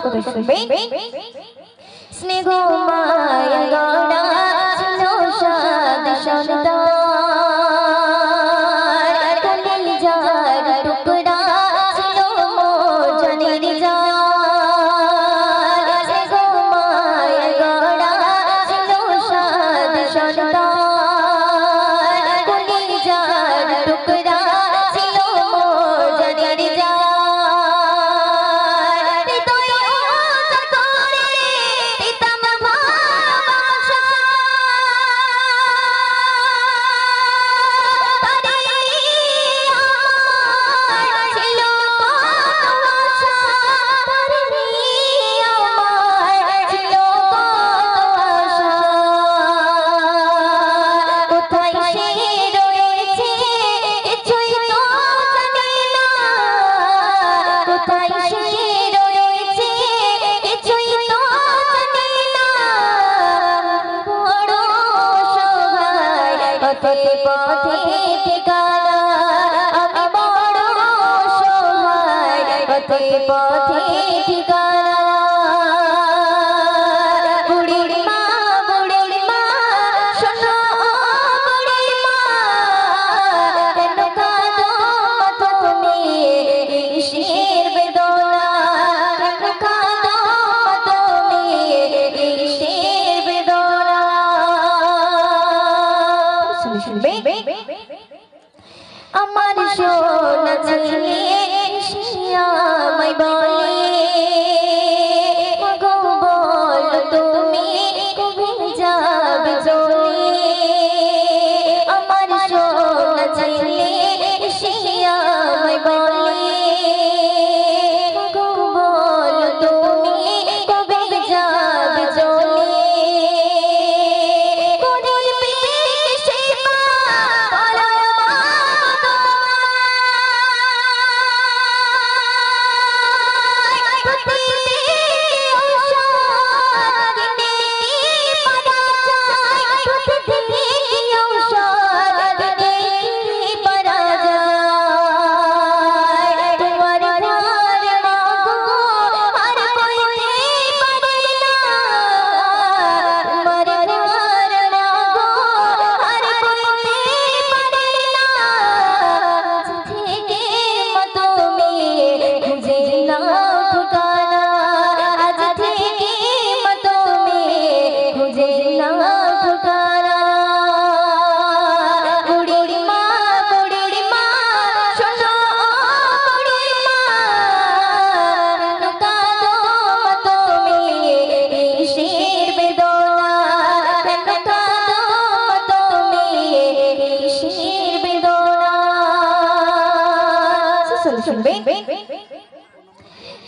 কথা শুনবে স্নেহ মায়ের গড়া ছিল সাদ সন্তান কলিজার টুকরা ছিল মোর জানের জান স্নেহ মায়ের গড়া ছিল সাদ সন্তান কলিজার টুকরা ছিল মোর জানের জান পথে পথে ঠিকানা আমি বড় অসহায় পথে পথে ঠিকানা বুড়ির মা শোনো বুড়ির মা কেন কাঁদো তুমি কিসের বেদনা কেন কাঁদো তুমি কিসের বেদনা শুনবে আমার সোনা ছেলে আমায় বলে গো বল তুমি কবে যাবে চলে আমার সোনা ছেলে আমায় বলে গো বল তুমি কবে যাবে চলে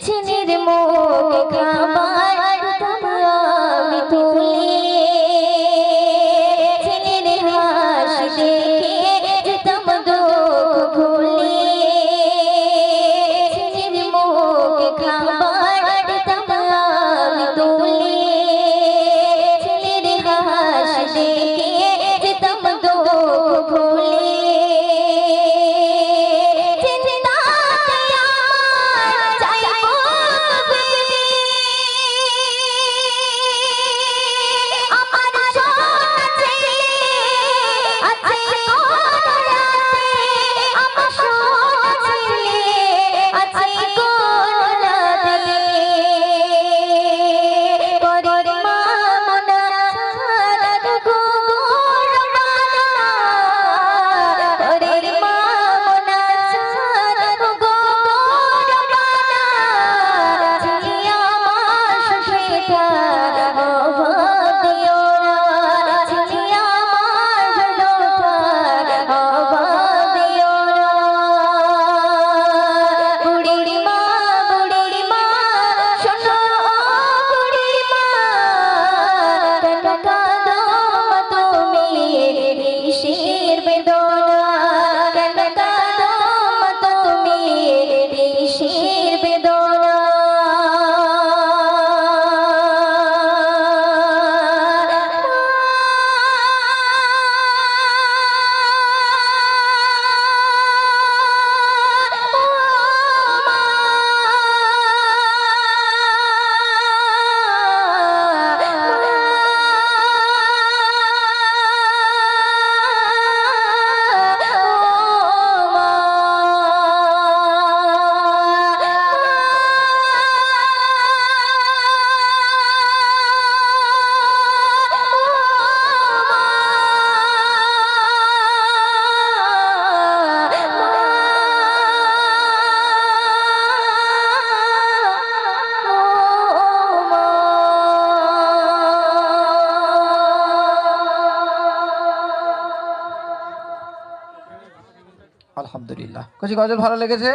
ছেলের মুখে খাবার আমি তুলে ছেলের হাসি দেখে যেতাম দুঃখ ভুলে ছেলের মুখে খাবার আমি তুলে ছেলের হাসি দেখে যেতাম দুঃখ ভুলে আলহামদুলিল্লাহ। কচি গজল ভালো লেগেছে?